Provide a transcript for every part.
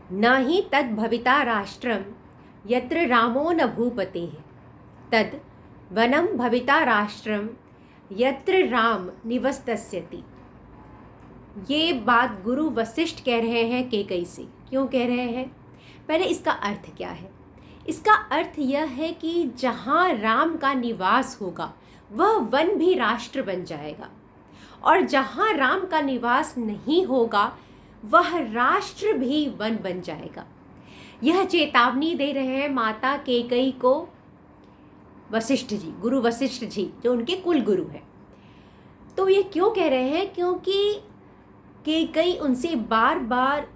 न हि तद् भविता राष्ट्रं यत्र रामो न भूपतेः तद् वनं भविता राष्ट्रं यत्र राम निवसस्यति। ये बात गुरु वशिष्ठ कह रहे हैं कैकई से। क्यों कह रहे हैं? पहले इसका अर्थ क्या है? इसका अर्थ यह है कि जहाँ राम का निवास होगा वह वन भी राष्ट्र बन जाएगा, और जहाँ राम का निवास नहीं होगा वह राष्ट्र भी वन बन जाएगा। यह चेतावनी दे रहे हैं माता कैकई को वशिष्ठ जी, गुरु वशिष्ठ जी, जो उनके कुल गुरु हैं। तो ये क्यों कह रहे हैं? क्योंकि कैकई उनसे बार बार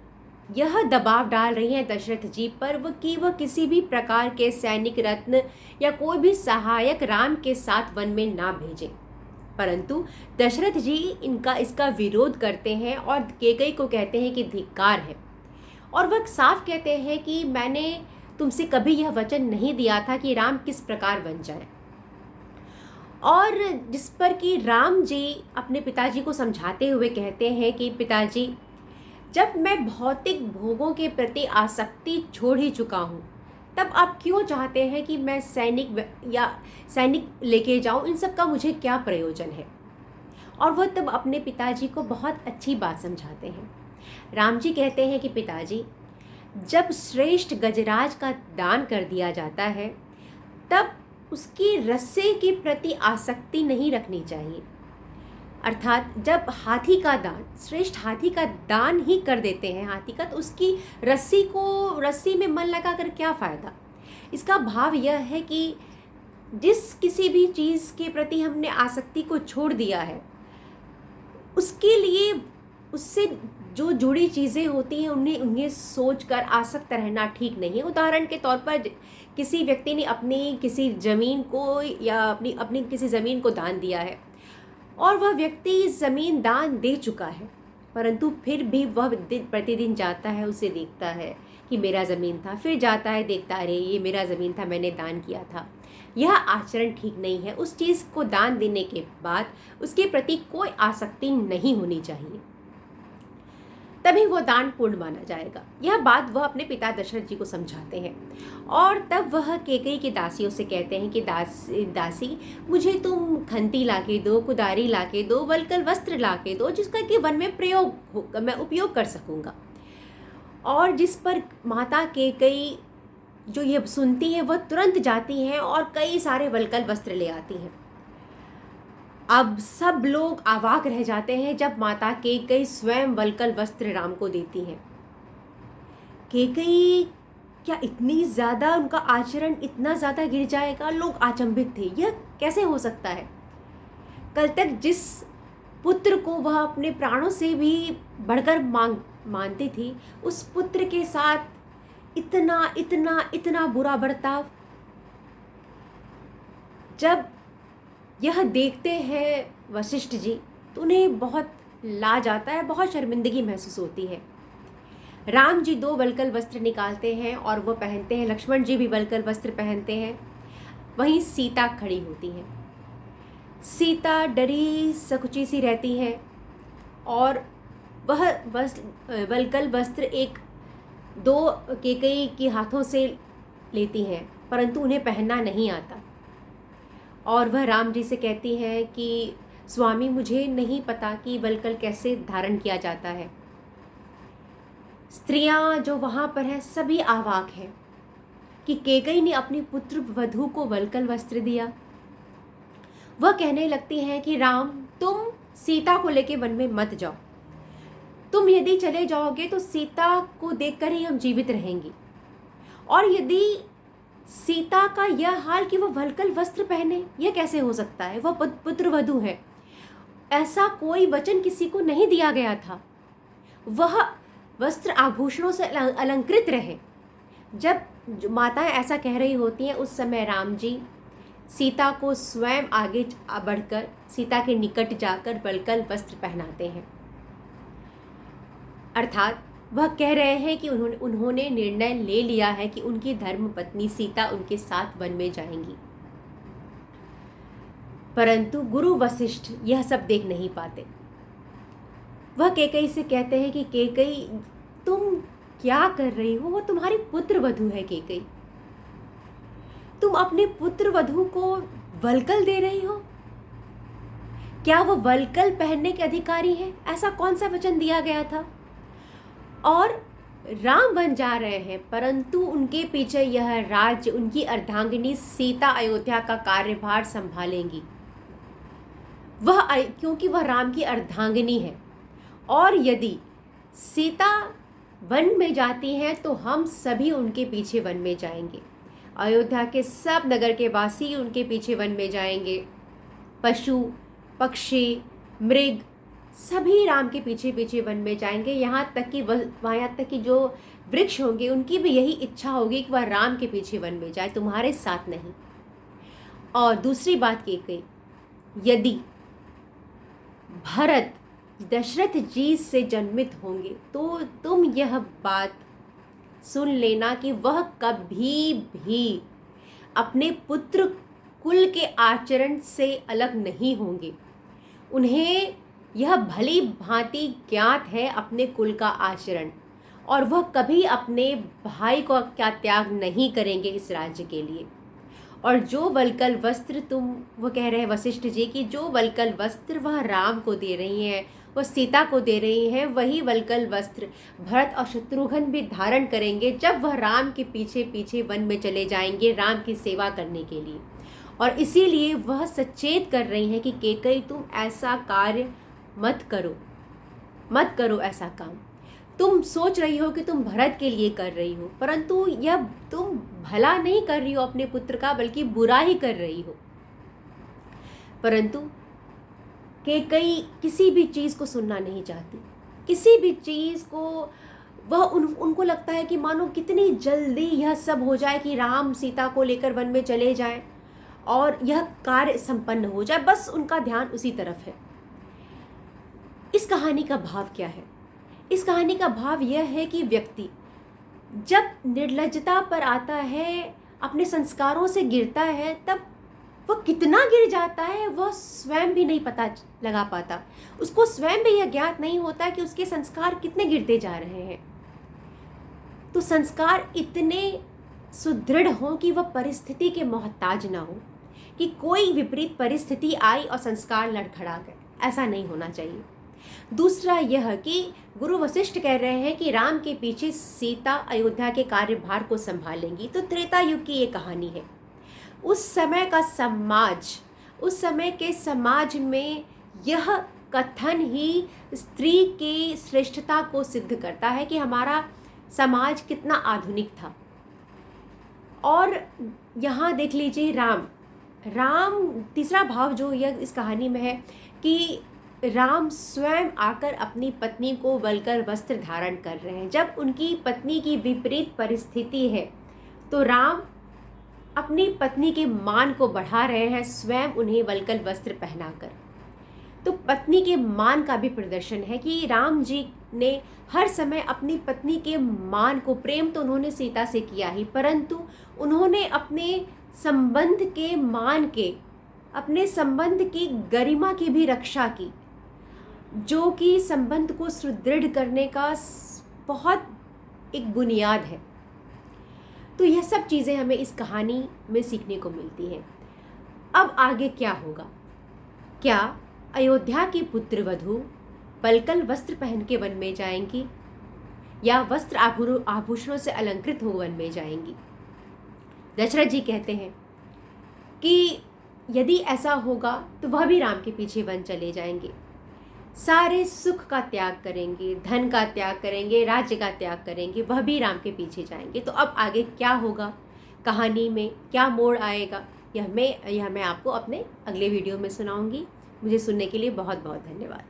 यह दबाव डाल रही हैं दशरथ जी पर वह किसी भी प्रकार के सैनिक रत्न या कोई भी सहायक राम के साथ वन में ना भेजें। परंतु दशरथ जी इसका विरोध करते हैं और कैकई को कहते हैं कि धिक्कार है, और वह साफ कहते हैं कि मैंने तुमसे कभी यह वचन नहीं दिया था कि राम किस प्रकार बन जाए। और जिस पर कि राम जी अपने पिताजी को समझाते हुए कहते हैं कि पिताजी, जब मैं भौतिक भोगों के प्रति आसक्ति छोड़ ही चुका हूँ, तब आप क्यों चाहते हैं कि मैं सैनिक लेके जाऊँ? इन सब का मुझे क्या प्रयोजन है? और वह तब अपने पिताजी को बहुत अच्छी बात समझाते हैं। राम जी कहते हैं कि पिताजी, जब श्रेष्ठ गजराज का दान कर दिया जाता है तब उसकी रस्से के प्रति आसक्ति नहीं रखनी चाहिए। अर्थात जब हाथी का दान, श्रेष्ठ हाथी का दान ही कर देते हैं हाथी का, तो उसकी रस्सी में मन लगा कर क्या फ़ायदा? इसका भाव यह है कि जिस किसी भी चीज़ के प्रति हमने आसक्ति को छोड़ दिया है, उसके लिए उससे जो जुड़ी चीज़ें होती हैं उन्हें सोच कर आसक्त रहना ठीक नहीं है। उदाहरण के तौर पर किसी व्यक्ति ने अपनी किसी ज़मीन को या अपनी किसी ज़मीन को दान दिया है, और वह व्यक्ति ज़मीन दान दे चुका है, परंतु फिर भी वह दिन प्रतिदिन जाता है, उसे देखता है कि मेरा ज़मीन था, फिर जाता है देखता, अरे ये मेरा ज़मीन था, मैंने दान किया था। यह आचरण ठीक नहीं है। उस चीज़ को दान देने के बाद उसके प्रति कोई आसक्ति नहीं होनी चाहिए, तभी वो दान पूर्ण माना जाएगा। यह बात वह अपने पिता दशरथ जी को समझाते हैं, और तब वह कैकई की दासियों से कहते हैं कि दासी, मुझे तुम खंती लाके दो, कुदारी लाके दो, वलकल वस्त्र लाके दो, जिसका कि वन में मैं उपयोग कर सकूँगा। और जिस पर माता कैकई जो ये सुनती हैं वह तुरंत जाती हैं और कई सारे वलकल वस्त्र ले आती हैं। अब सब लोग अवाक रह जाते हैं जब माता कैकई स्वयं वलकल वस्त्र राम को देती हैं। कैकई क्या इतनी ज़्यादा, उनका आचरण इतना ज़्यादा गिर जाएगा? लोग अचंभित थे, यह कैसे हो सकता है? कल तक जिस पुत्र को वह अपने प्राणों से भी बढ़कर मानती थी, उस पुत्र के साथ इतना इतना इतना बुरा बर्ताव। जब यह देखते हैं वशिष्ठ जी तो उन्हें बहुत लाज आता है, बहुत शर्मिंदगी महसूस होती है। राम जी 2 वलकल वस्त्र निकालते हैं और वो पहनते हैं, लक्ष्मण जी भी वलकल वस्त्र पहनते हैं। वहीं सीता खड़ी होती हैं। सीता डरी सकुची सी रहती है और वह वलकल वस्त्र 1-2 कैकई के हाथों से लेती हैं, परंतु उन्हें पहनना नहीं आता। और वह राम जी से कहती हैं कि स्वामी, मुझे नहीं पता कि वलकल कैसे धारण किया जाता है। स्त्रियां जो वहाँ पर हैं सभी अवाक हैं कि कैकई ने अपनी पुत्र वधू को वलकल वस्त्र दिया। वह कहने लगती हैं कि राम, तुम सीता को लेके वन में मत जाओ। तुम यदि चले जाओगे तो सीता को देखकर ही हम जीवित रहेंगे, और यदि सीता का यह हाल कि वह वलकल वस्त्र पहने, यह कैसे हो सकता है? वह पुत्र वधू है, ऐसा कोई वचन किसी को नहीं दिया गया था। वह वस्त्र आभूषणों से अलंकृत रहे। जब माताएं ऐसा कह रही होती हैं, उस समय राम जी सीता को स्वयं आगे बढ़कर सीता के निकट जाकर वलकल वस्त्र पहनाते हैं। अर्थात वह कह रहे हैं कि उन्होंने निर्णय ले लिया है कि उनकी धर्मपत्नी सीता उनके साथ वन में जाएंगी। परंतु गुरु वशिष्ठ यह सब देख नहीं पाते। वह कैकई से कहते हैं कि कैकई, तुम क्या कर रही हो, वो तुम्हारी पुत्र वधू है केकई। तुम अपने पुत्र वधू को वल्कल दे रही हो। क्या वो वल्कल पहनने के अधिकारी है? ऐसा कौन सा वचन दिया गया था? और राम बन जा रहे हैं, परंतु उनके पीछे यह राज्य, उनकी अर्धांगिनी सीता अयोध्या का कार्यभार संभालेंगी। क्योंकि वह राम की अर्धांगिनी है। और यदि सीता वन में जाती हैं तो हम सभी उनके पीछे वन में जाएंगे। अयोध्या के सब नगर के वासी उनके पीछे वन में जाएंगे। पशु पक्षी मृग सभी राम के पीछे पीछे वन में जाएंगे। यहाँ तक कि जो वृक्ष होंगे उनकी भी यही इच्छा होगी कि वह राम के पीछे वन में जाए, तुम्हारे साथ नहीं। और दूसरी बात ये कही, यदि भरत दशरथ जी से जन्मित होंगे तो तुम यह बात सुन लेना कि वह कभी भी अपने पुत्र कुल के आचरण से अलग नहीं होंगे। उन्हें यह भली भांति ज्ञात है अपने कुल का आचरण, और वह कभी अपने भाई को क्या त्याग नहीं करेंगे इस राज्य के लिए। और जो वल्कल वस्त्र वो कह रहे हैं वशिष्ठ जी की जो वल्कल वस्त्र वह राम को दे रही हैं, वह सीता को दे रही हैं, वही वल्कल वस्त्र भरत और शत्रुघ्न भी धारण करेंगे जब वह राम के पीछे पीछे वन में चले जाएंगे राम की सेवा करने के लिए। और इसीलिए वह सचेत कर रही हैं कि केकई तुम ऐसा कार्य मत करो ऐसा काम। तुम सोच रही हो कि तुम भरत के लिए कर रही हो, परंतु यह तुम भला नहीं कर रही हो अपने पुत्र का, बल्कि बुरा ही कर रही हो। परंतु केकई किसी भी चीज़ को सुनना नहीं चाहती। किसी भी चीज़ को वह उनको लगता है कि मानो कितनी जल्दी यह सब हो जाए कि राम सीता को लेकर वन में चले जाएं और यह कार्य संपन्न हो जाए, बस उनका ध्यान उसी तरफ है। इस कहानी का भाव क्या है? इस कहानी का भाव यह है कि व्यक्ति जब निर्लज्जता पर आता है, अपने संस्कारों से गिरता है, तब वह कितना गिर जाता है वह स्वयं भी नहीं पता लगा पाता। उसको स्वयं भी यह ज्ञात नहीं होता कि उसके संस्कार कितने गिरते जा रहे हैं। तो संस्कार इतने सुदृढ़ हों कि वह परिस्थिति के मोहताज ना हो, कि कोई विपरीत परिस्थिति आई और संस्कार लड़खड़ा गए, ऐसा नहीं होना चाहिए। दूसरा यह कि गुरु वशिष्ठ कह रहे हैं कि राम के पीछे सीता अयोध्या के कार्यभार को संभालेंगी। तो त्रेता युग की ये कहानी है। उस समय का समाज, उस समय के समाज में यह कथन ही स्त्री की श्रेष्ठता को सिद्ध करता है कि हमारा समाज कितना आधुनिक था। और यहाँ देख लीजिए राम तीसरा भाव जो यह इस कहानी में है कि राम स्वयं आकर अपनी पत्नी को वल्कल वस्त्र धारण कर रहे हैं। जब उनकी पत्नी की विपरीत परिस्थिति है तो राम अपनी पत्नी के मान को बढ़ा रहे हैं, स्वयं उन्हें वल्कल वस्त्र पहनाकर। तो पत्नी के मान का भी प्रदर्शन है कि राम जी ने हर समय अपनी पत्नी के मान को, प्रेम तो उन्होंने सीता से किया ही, परंतु उन्होंने अपने संबंध के मान के, अपने संबंध की गरिमा की भी रक्षा की, जो कि संबंध को सुदृढ़ करने का बहुत एक बुनियाद है। तो यह सब चीज़ें हमें इस कहानी में सीखने को मिलती हैं। अब आगे क्या होगा? क्या अयोध्या की पुत्र वधू वल्कल वस्त्र पहन के वन में जाएंगी या वस्त्र आभूषणों से अलंकृत हो वन में जाएंगी? दशरथ जी कहते हैं कि यदि ऐसा होगा तो वह भी राम के पीछे वन चले जाएंगे, सारे सुख का त्याग करेंगे, धन का त्याग करेंगे, राज्य का त्याग करेंगे, वह भी राम के पीछे जाएंगे। तो अब आगे क्या होगा, कहानी में क्या मोड़ आएगा, यह मैं आपको अपने अगले वीडियो में सुनाऊंगी। मुझे सुनने के लिए बहुत बहुत धन्यवाद।